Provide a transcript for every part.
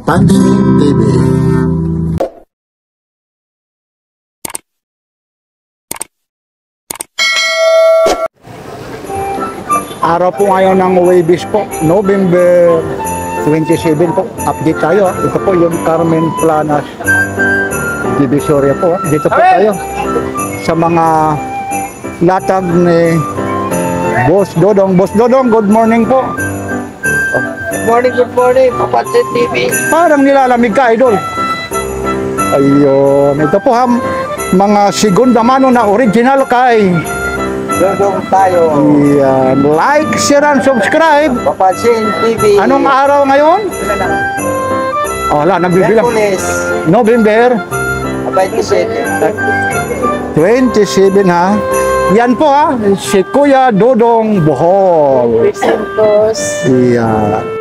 Papandi TV. Araw po ngayon ng Huwebes po, November 27 po. Update tayo. Ito po yung Carmen Planas Divisoria po. Dito po tayo sa mga latag ni Boss Dodong. Boss Dodong, good morning po. Good morning, Papandi TV. Parang nilalamig ka, idol. Ayun. Ito po mga segunda mano na original kay Dodong tayo. yan. Like, share, and subscribe. Papandi TV. Anong araw ngayon? Wala, nagbibilang. Merkules, November 27. 27 ha. Yan po si Kuya Dodong Bohol. Santos. Yan.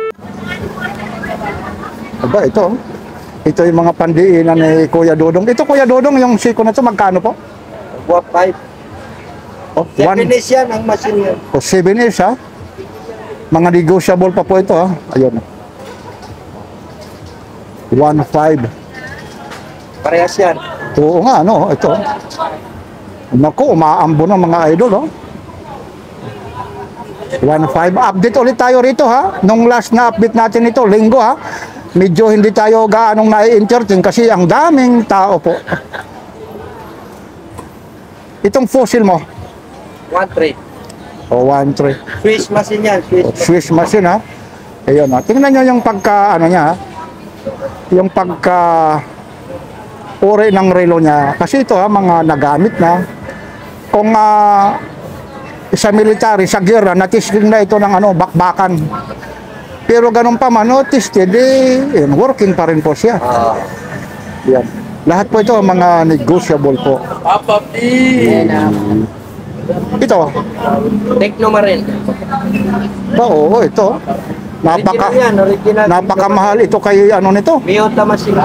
Aba, ito yung mga pandiinan ni Kuya Dodong. Ito Kuya Dodong, yung siko na ito, magkano po? Buwak 5. Oh, 7 is yan ang machine yun. 7 years ha. Mga negotiable pa po ito ha. Ayun. 1.5. Parehas yan. Oo nga, no, ito. Naku, umaambo ng mga idol, oh. 1.5. Update ulit tayo rito, ha. Nung last na update natin ito, linggo, ha. Medyo hindi tayo gaanong na-entertain kasi ang daming tao po. Itong fossil mo? 1.3. O, 1.3. Swiss machine yan. Swiss machine, ha. Ayun, ha. Tingnan nyo yung pagka, ano niya, ha. Yung pagka uri ng relo niya. Kasi ito, ha, mga nagamit na. Kung sa military, sa gera, natisting na ito ng bakbakan. Pero ganun pa man, tested, working pa rin po siya. Yan. Lahat po ito mga negotiable po. Ito. Tekno Marin. Oo, ito. Napakamahal ito kay nito. Miyota machine.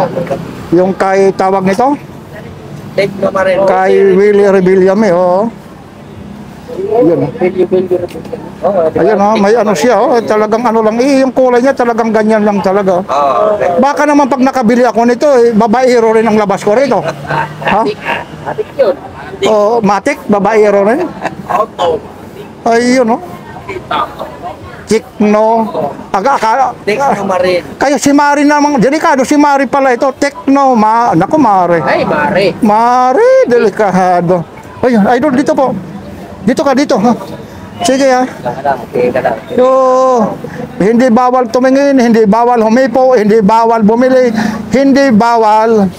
Yung kay tawag nito? Tekno Marin. Kay Willie Rebillame, oo. Ayun. Ayun, may siya, talagang lang. Yung kulay niya talagang ganyan lang talaga. Baka naman pag nakabili ako nito, babaero rin ang labas ko rito. Ha? Matik yun. Oh, matik, babaero rin. Ayun, Tekno. Tekno Marin. Kaya si Mari namang, delikado si Mari pala ito. Tekno, naku Mari. Ay, Mari. Mari, delikado. Ayun, idol dito po. Dito ka, dito. Ha? Sige ha. So, hindi bawal tumingin, hindi bawal humipo, hindi bawal bumili, hindi bawal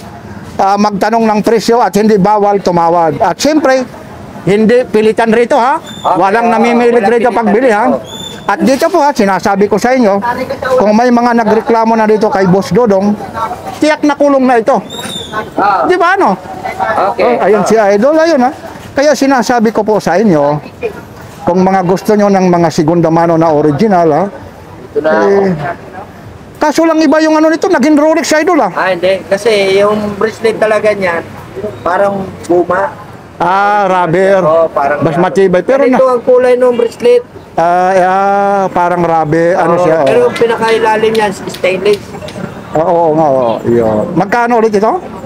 magtanong ng presyo at hindi bawal tumawad. At siyempre, hindi pilitan rito ha. Walang namimilit rito pagbili ha. At dito po sinasabi ko sa inyo, kung may mga nagreklamo na dito kay Boss Dodong, tiyak na kulong na ito. Di ba Okay. Ayun si Idol, ayun ha. Kaya sinasabi ko po sa inyo, kung mga gusto nyo ng mga segunda mano na original Ito na. kaso lang iba yung nito, naging Rolex Idol Hindi. Kasi yung bracelet talaga niyan, parang guma. Rubber. Parang Mas matibay. Pero ito ang kulay ng bracelet. parang rubber, siya. Pero yung pinakailalim niyan, stainless. Oo nga, yun. Magkano ulit ito?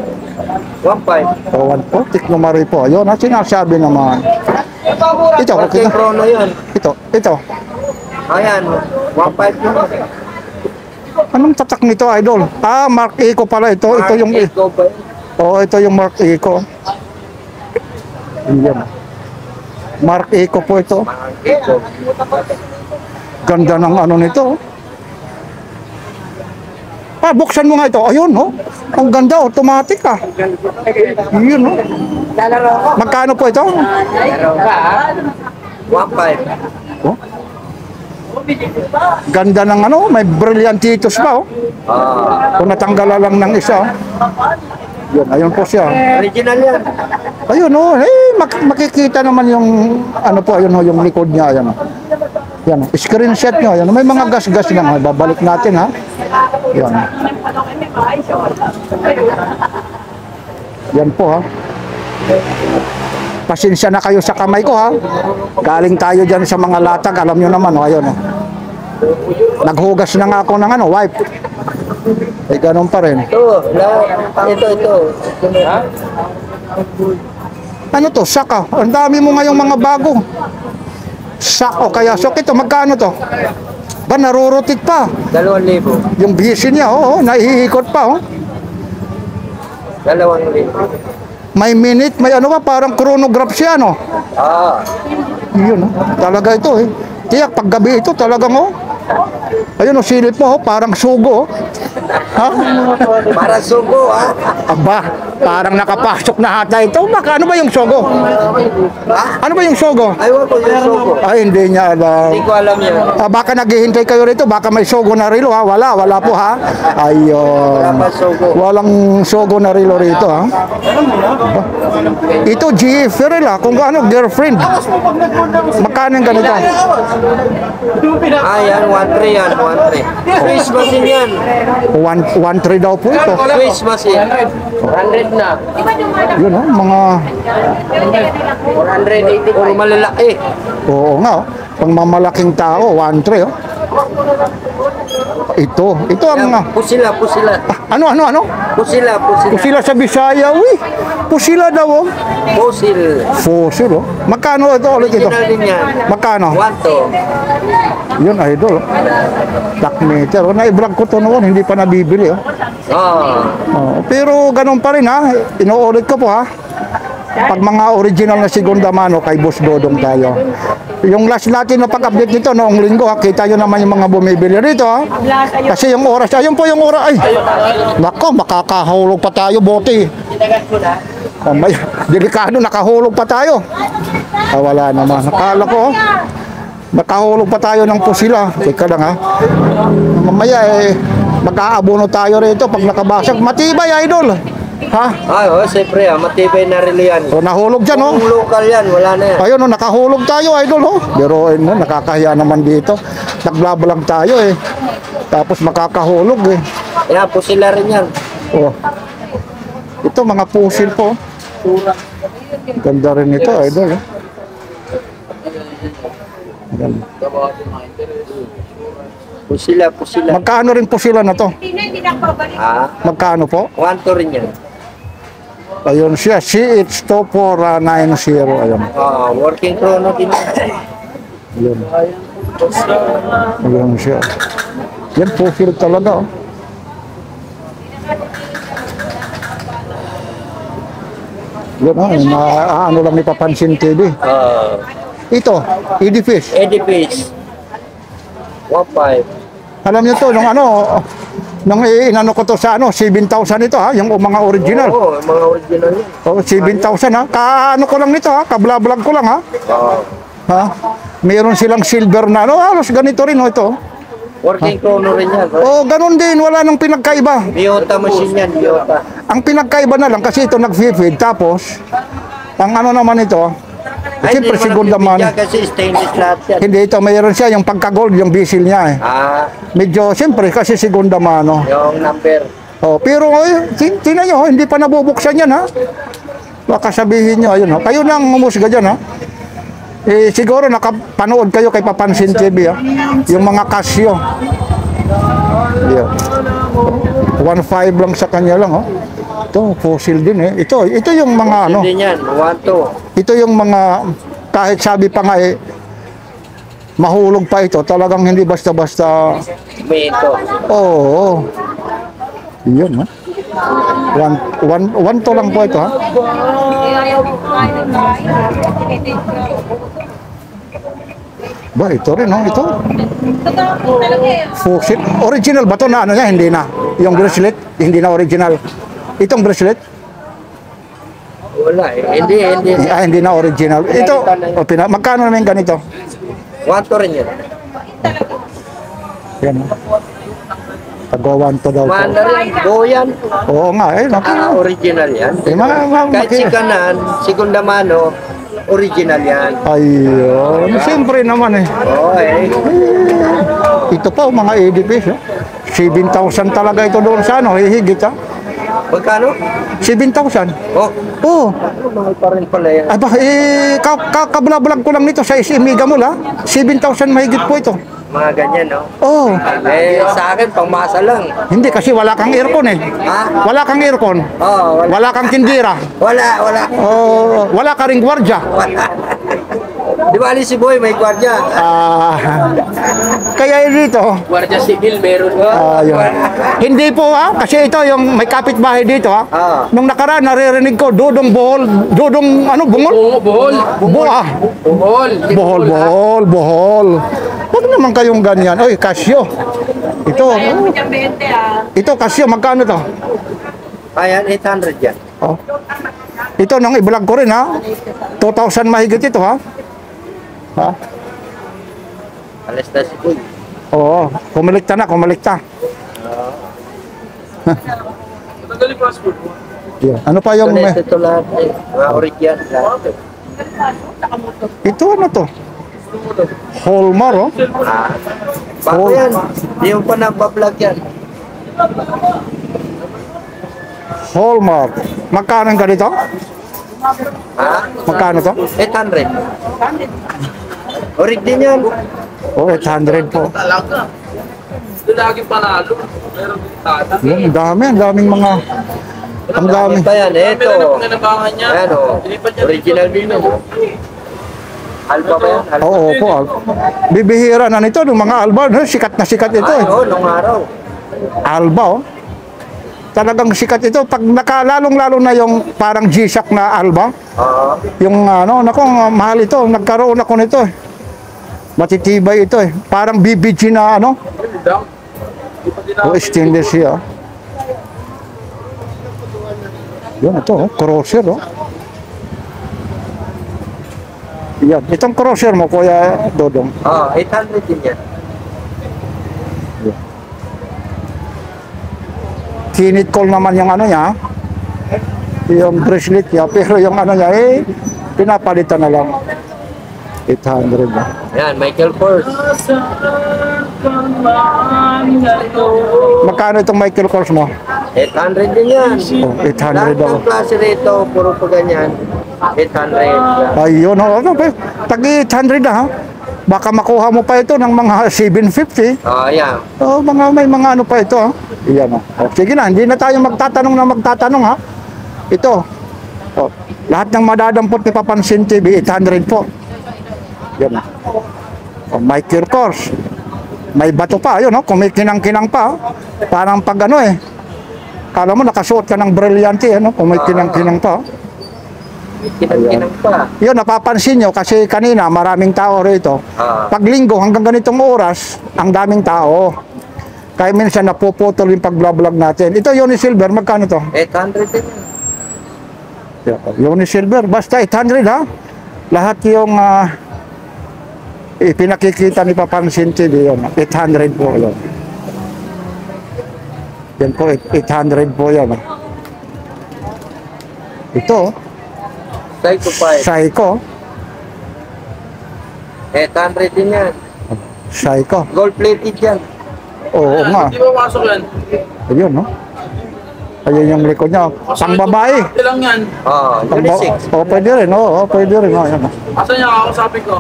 1.5. O, 1 Tekno Marin po. Yun, sinasabi naman. Ito, Okay, chrono yun. Ito. Ayan, 1.5 yun. Anong tatak nito, Idol? Mark Eco pala ito. Ito yung Eco ba yun? ito yung Mark Eco. Yan. Mark Eco po ito. Eco. Ganda ng nito. Buksan mo nga ito. Ayun, Ang ganda, automatic Yun, Magkano po ito? 1.5. Oh. Ganda ng may brillantitos pa, Kung natanggal lang ng isa. Yun, ayun po siya. Original yan. Ayun, makikita naman yung yung likod niya, ayan. Yan, screenshot nyo, ayan. May mga gas-gas lang, babalik natin, Yan. Yan po, Pasensya na kayo sa kamay ko, Galing tayo dyan sa mga latag, alam nyo naman, ayun, Naghugas na nga ako ng wipe. Eh, ganun pa rin. Ito. Ha? Ano to? Saka. Ang dami mo ngayong mga bago. Sak o kaya sok ito. Magkano to? Ba, narurutit pa. 2,000. Yung busy niya, oo, nahihikot pa, oh. 2,000. May minute, may ano ba, parang chronograph siya, no? Ah. Yun, oh. Talaga ito, eh. Tiyak, pag gabi ito, talagang, oh. Ayun, oh, silip mo, oh, parang sugo, oh. Ha? Para sugo, ha? Aba, parang nakapasok na hata ito. Baka, ano ba yung sogo? Ano ba yung sogo? Ayaw ko yung sugo. Ay, hindi niya alam. Hindi ko alam yun. Baka naghihintay kayo rito, baka may sogo na rilo, ha? Wala po, ha? Ayun. Wala pa sugo. Walang sogo na rilo rito, ha? Ito, GF, ha? Kung ano, girlfriend. Magkano yung ganito? Ah, yan, 1,300 yan, 1,300. Swiss machine yan. 1.3 daw po ito. Swiss machine. 100 na. Yun, oh, mga... 480. Puro malalaki. Oo nga, oh. Pang mamalaking tao, 1.3, oh. Ito ang... Pusila. Ano? Pusila. Pusila sa Bisaya, uy. Pusila daw, oh. Pusil. Fossil, oh. Magkano ito ulit ito? Original din yan. Magkano? 1 Yun, idol. Takmeter. Oh, na-vlog ko to noon, hindi pa nabibili, oh. Oh, pero ganun pa rin, ha. Inuulit ko po, ha. Pag mga original na segunda mano, kay Boss Dodong tayo. Yung last natin na pag-update nito noong linggo, ha, kita nyo naman yung mga bumibili rito, ha. Kasi yung oras, ayun po yung oras, ay. Nako, makakahulog pa tayo, bote. May, delikado, nakahulog pa tayo. Wala naman. Nakala ko, oh. Nakahulog pa tayo ng pusila. Teka lang, ha. Mamaya, mag-aabono tayo rito pag nakabasag. Matibay, idol. Ha? Ay, siyempre, matibay na relo yan. So, nahulog dyan, oh. Kung local yan, wala na yan. Ayun, oh, nakahulog tayo, idol, oh. Biruin mo, nakakahiya naman dito. Naglabalang tayo, eh. Tapos makakahulog, eh. Yan, pusila rin yan. Oh. Ito, mga pusil po. Ganda rin ito, idol, eh. Ganda. Pusila. Magkano rin po sila na to? Ha? Magkano po? 1,200 rin yan. Ayun siya, CH2490. Ayun. Working chrono din yan. Ayun. Ayun siya. Yan po feel talaga, oh. Yan, ano lang ipapansin TV. Ito, Edifice. Edifice. 1,500. Alam niyo to, nung inano ko to sa 7,000 ito, ha, yung mga original. Oo, mga original yan. Oh, 7,000, ha. Kaano ko lang nito, ha, kabla-vlog ko lang, ha. Ha? Meron silang silver na, halos ganito rin, ito. Working chrono rin yan. Oh, ganun din, wala nang pinagkaiba. Biota machine yan, Biota. Ang pinagkaiba na lang kasi ito nag-feed, tapos ang ano naman ito, siyempre segunda man. Kasi stainless lahat yan. Hindi ito, mayroon siya yung pagka-gold, yung bisil niya, eh. Medyo, siyempre, kasi segunda mano. Yung number. Oh, pero, tingnan nyo, hindi pa nabubuksan yan, ha? Baka sabihin nyo, ayun, kayo nang humusga dyan, ha? Siguro nakapanood kayo kay Papansin TV, ha? Yung mga Casio. Yeah. 1.5 lang sa kanya lang, oh. Ito, fossil din, eh. Ito yung mga, Fossil din yan, 1,200. Ito yung mga, kahit sabi pa nga, mahulog pa ito, talagang hindi basta-basta. May ito. Oo. Yun, ha? One to lang po ito, ha? Ba, ito rin, no? Ito. Fossil. Original ba ito na ano niya? Hindi na. Yung bracelet, hindi na original. Itong bracelet? Wala, eh. Hindi. Hindi na original. Ito, magkano naman ganito? 1,200 rin yan. Yan, ha? Pag-1 to daw. Mahal na rin. Go yan. Oo nga, Original yan. Kahit Kahit sikanan, segunda mano, original yan. Ayun. Siyempre naman, eh. Oo, eh. Ito pa, mga edifice, 7,000 talaga ito doon sa hihigit, ha? Magkano? 7,000. Oh, Oo. mahal pa rin pala yan. Aba, kabla-vlog ko lang nito sa SM Mega Mall, ha? 7,000 mahigit po ito. mga ganyan, no? Oh, Sa akin, pangmasa lang. hindi kasi wala kang aircon eh. Ha? Wala kang aircon. Oo, wala. Wala kang tindira. Wala. Oh, wala ka ring gwardya. Wala. Di ba si Boy, may gwardiya? Kaya dito, Gwardiya civil, meron. yun. Hindi po kasi ito yung may kapitbahay dito Nung nakaraan naririnig ko, dudong bohol, dudong ano, bungol? Bohol. Bohol. Huwag naman kayong ganyan. Oy, Casio. Ito Casio, magkano to? Ayan, 800 yan. Oh. Ito nang i-vlog ko rin 2,000 mahigit ito Ha? Alas na si Boy. Oo, kumalikta. Matagal yung passport mo. Yeah. Ano pa yung Ito lahat eh. Mga original lahat. ito ano to? Hallmark Bago yan. Hindi mo pa nagpa-vlog yan. Hallmark. Magkano ang ganito? Ha? Magkano to? 800. Original yan. Oh, 800 po. Talaga. Doon lagi panalo. Meron din tata. Yung ang daming mga ang dami. Pa yan. Ito. Panginabangan niya. Ayan o. Original din yun. Alba ba yan? Alba. Oo po. Bibihira na nito ng mga Alba, sikat na sikat ito Ay, nung araw. Alba Talagang sikat ito pag lalong-lalo na yung parang G-Shock na Alba. Yung mahal ito, nagkaroon ako nito Matitibay ito Parang BBG na stainless siya. Yan ito, crosser Yan, itong crosser mo, Kuya Dodong. 800 din yan. Kinit call naman yung niya, yung bracelet niya, pero yung niya, pinapalitan na lang. 800 na. Yan, Michael Kors. Magkano itong Michael Kors mo? 800 din yan. 800 Lahat daw. ng klase rito, puro pa ganyan. 800. Ayun, tag 800 na Baka makuha mo pa ito ng mga 750. Yan. May mga pa ito Iyan sige na, hindi na tayo magtatanong Ito. Lahat ng madadampot ni Papansin TV, 800 po. Yan Michael Kors. May bato pa, kumikinang-kinang pa. Parang pag kala mo nakasuot ka ng brilyante, kumikinang-kinang pa. Kinang pa. Yun, napapansin nyo kasi kanina maraming tao rito. Pag linggo hanggang ganitong oras, ang daming tao. Kaya minsan napuputol yung pag-vlog natin. Ito, Unisilver, magkano to? 800 din yan. Unisilver, basta 800 Lahat yung pinakikita ni Papansin TV, yun. 800 po yun. Yan po, 800 po yan. Ito, Psycho 5. Psycho. 800 din yan. Psycho. Gold plated yan. Oo nga. Hindi ba pasok yan? Ayun, Ayun yung likod niya. Pang babae. Ilang yan? Unisex. Pwede rin. Pwede rin. Ayan. Asan niya kakausapin ko?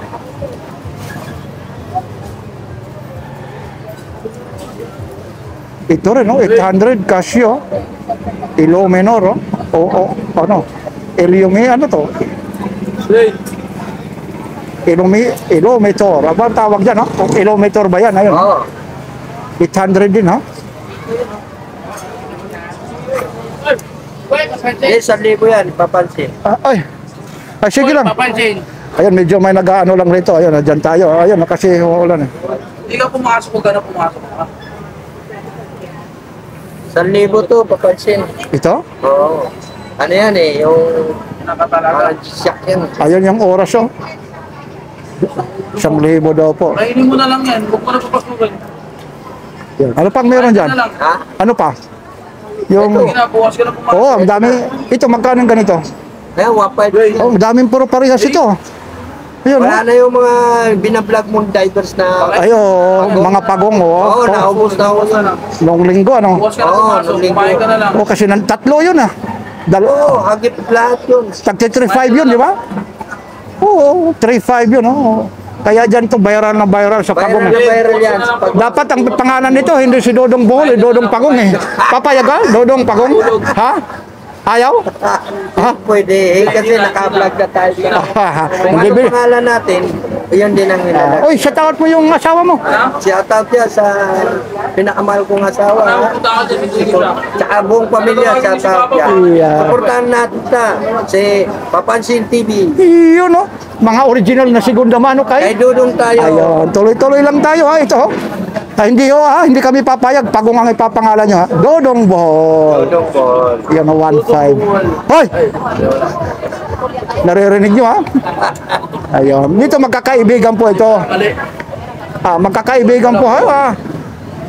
Ito rin, 800 Casio. Ilo menor, Ilumi, to? Wait. Ilometer. Ano ang tawag dyan, Ilometer ba yan? Ayun. 800 din, Yes, 1,000 yan, Papansin. Sige lang. Papansin. Ayun, medyo may nag-ano lang rito. Ayun, dyan tayo. Ayun, kasi ulan. Hindi ka pumasok kung gano'n pumasok ka. 1,000 to, Papansin. Ito? Oo. Ano yan yung Nakatalaga. shock yan. Ayun yung oras, 1,000 daw po. Kainin mo na lang yan. Huwag mo na papasukin. Yan. Ano pang meron dyan? Na lang. Ha? Ano pa? Yung... Ginabukas ka na pumasok. ang dami. Ito, magkano yung ganito? Ayan, 1,500. Ang daming puro parehas ito. Ayun, Wala na yung mga binablog mong divers na... mga pagong, Oo, naubos na ako na. Noong linggo, Bukas ka na pumasok. nung linggo. Kumain ka na lang. Kasi tatlo yun, Oo, hagip lahat yun. Tagti 3.5 yun, di ba? Oo, 3.5 yun, Kaya dyan to viral na viral sa Pagong. Viral na viral yan. Dapat ang pangalan nito, hindi si Dodong Bohol, Dodong Pagong eh. Papayag ka? Dodong Pagong? Ha? Ayaw? Ha? Pwede, kasi naka-vlog na tayo. Kung ano pangalan natin, yun din ang nilalagay. Uy, shout out mo yung asawa mo. Shout out yan sa pinakamahal kong asawa. Punta ka dyan, hindi ko siya. Tsaka buong pamilya, shout out yan. Yeah. Supportahan natin sa si Papansin TV. Yun oh. Mga original na segunda mano Kay kayo. Dudong tayo. Ayun, tuloy-tuloy lang tayo ha, ito. Hindi ho ha, hindi kami papayag. Pagong ang ipapangalan nyo ha. Dodong Bohol. Dudong Paul. Yan o, 1.5. Hoy! Naririnig nyo ha? Ayun, dito magkakaibigan po ito. Magkakaibigan po ha.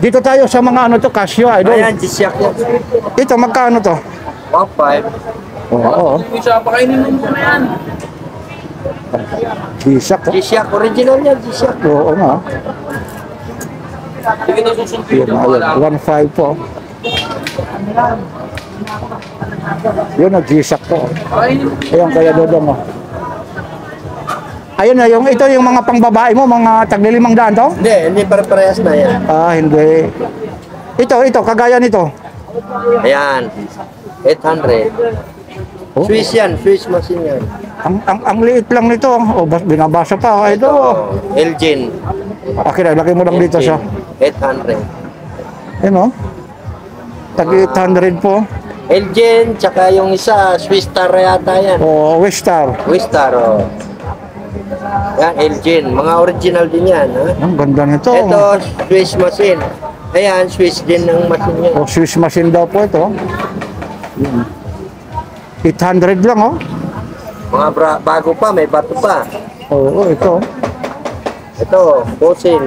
Dito tayo sa mga ano to, Casio, idol. Ayan, G-Shock yan. Ito, magkano to? 1.5. Oo, Hindi siya, pakainin mo na yan. G-Shock. G-Shock, original yan, G-Shock. Oo nga. Hindi kita susundin Yun, yung wala. ayun, 1.5 po. Yun o, G-Shock po. Pakainin mo. Ayun, kaya Dodong o. Ayun na, ito yung mga pangbabae mo, mga tagli-500 to? Hindi pare-parehas na yan. Hindi. Ito, kagaya nito. Ayan, 800. Oh. Swiss yan, Swiss machine yan. Ang liit lang nito. O, binabasa pa. Ito. Elgin. Okay, lagay mo lang dito siya. 800. Ayun o. Tag 800 po. Elgin, tsaka yung isa, Swiss Star yata yan. O, Westar. Swiss Star, oh. Yan, Elgin. Mga original din yan, ha? Ang ganda nito. Ito, Swiss machine. Ayan, Swiss din ng machine yan. O, Swiss machine daw po ito. Yun. 800 lang oh. Mga bago pa, may bato pa. Oo, ito. Ito, fossil.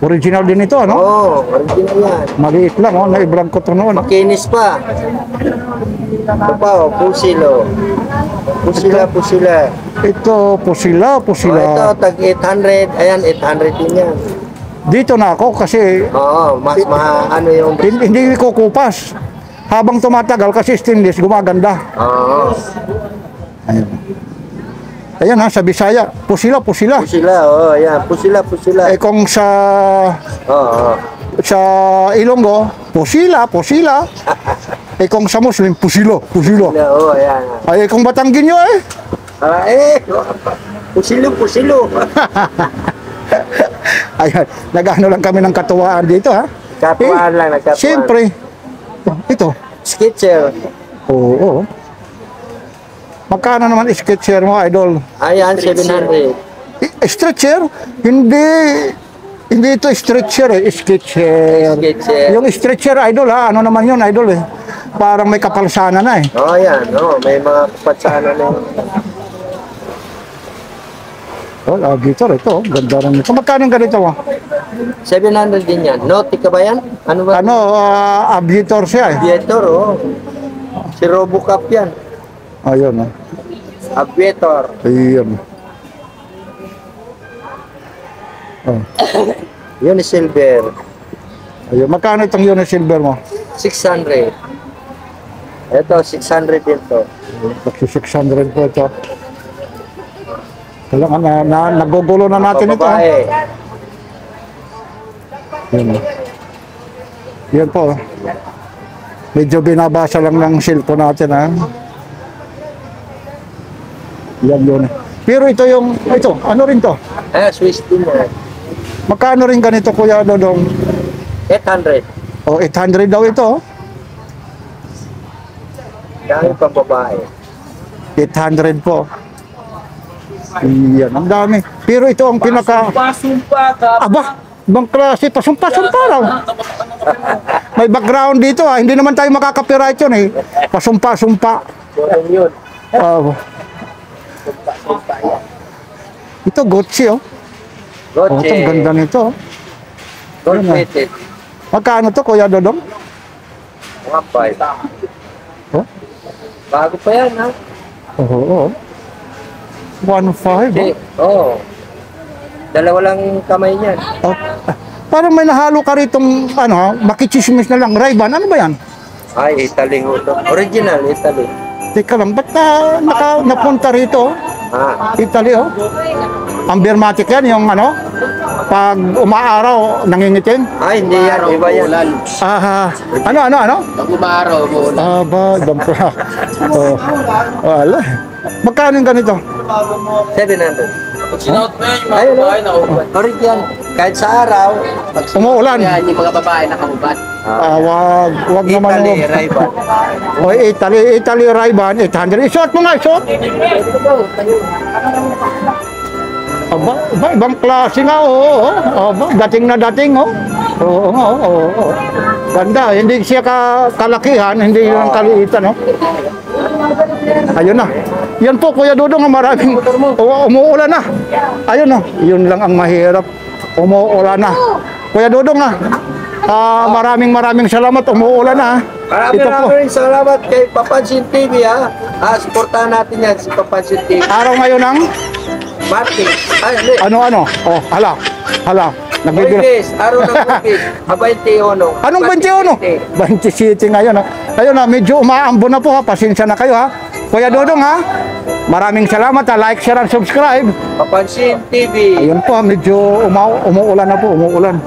Original din ito, ano? Oh, original yan. Maliit lang oh, na-vlog ko ito noon. Makinis pa. Ito pa, oh, fossil, oh. Pusila. Ito, pusila. Oh, ito, tag 800. Ayan, 800 din yan. Dito na ako kasi Oo, mas ano yung... hindi ko kupas. Habang tumatagal kasi stainless, gumaganda. Oo. Ayun. Ayan ha, sa Bisaya, pusila. Pusila, oh, ayan. Pusila. Eh kung Oo. sa Ilonggo, pusila. Eh kung sa Muslim, pusilo. Oo, ayan. Ay kung Batangginyo eh. Pusilo. Ayan, nag-ano lang kami ng katuwaan dito ha. Katuwaan lang, nagkatuwaan. Siyempre, ito. Sketcher. Oo. Magkano naman sketcher mo, idol? Ayan, 700. Stretcher? Hindi ito stretcher eh, sketcher. Sketcher. Yung stretcher, idol ha, ano naman yun, idol eh. Parang may kapalsana na eh. Oh, ayan. Oh, may mga kapatsana na yun. Oh, guitar ito, ganda rin ito. Magkano yung ganito mo? 700 din yan. Nautica ba yan? Ano ba? Aviator siya eh. Aviator, oh. Si Robocop yan. Ayun oh. Aviator. Ayun. Oh. Yun is silver. Ayun. Magkano itong unit silver mo? 600. Ito, 600 din to. Kasi 600 po ito. Kailangan nagugulo na natin ito. Babae. Yan. Yan po. Medyo binabasa lang ng cellphone natin ha. Yan. Pero ito ano rin to? Swiss din yan. Magkano rin ganito Kuya Dodong? 800. O 800 daw ito. Dahil pang babae. 800 po. Yan, ang dami. Pero ito ang pinaka... Pasumpa ka. Aba, ibang klase. Pasumpa lang. May background dito ah. Hindi naman tayo makaka-copyright yun eh. Pasumpa. Kurang yun. Sumpa yan. Ito, Gucci oh. Oh, ito, ang ganda nito. Gold plated. Magkano to, Kuya Dodong? 1.5. Oh? Bago pa yan, ha? Oo. 1.5. Oo. Dalawa lang kamay niyan. Oh. Parang may nahalo ka ritong, makichismis na lang. Ray-Ban, ano ba yan? Ay, Italy ho to. Original, Italy. Teka lang, ba't napunta rito? Ah, Italy, oh. Ambirmatic yan, yung ano, pag umaaraw, nangingitim. Ay, hindi yan. Iba yan. Ano? Pag umaraw, umuulan. Ibang pala. Oh, wala. Magkano yung ganito? 700. Pag sinuot mo yan, yung mga Ayun, babae nakahubad. Correct yan. Kahit sa araw, Pag Umuulan. yan, yung mga babae nakahubad. Wag naman Italy, yung... Ray-Ban. O, Italy Ray-Ban, 800. Isuot mo nga, isuot. Aba, ibang klase nga, oo. Aba, dating na dating, oh. Oo, oo. Ganda, hindi siya kalakihan, hindi yung kaliitan, oh. Ayun na. Yan po, Kuya Dudong, maraming umuulan na. Ayun, oh. Yun lang ang mahirap. Umuulan na. Kuya Dudong, maraming salamat. Umuulan na. Maraming salamat kay Papansin TV, ha. Supportahan natin yan si Papansin TV. Araw ngayon ng Martin. Ay, hindi. ano? Oh, hala. Nagbibiro. Huwebes, araw ng Huwebes, 21. Anong 21? 27 ngayon, ha. Ayun na, medyo umaambo na po, ha. Pasensya na kayo, ha. Kuya Dudong, ha. Maraming salamat, ha. Like, share, and subscribe. Papansin TV. Ayun po, medyo umuulan na po, umuulan.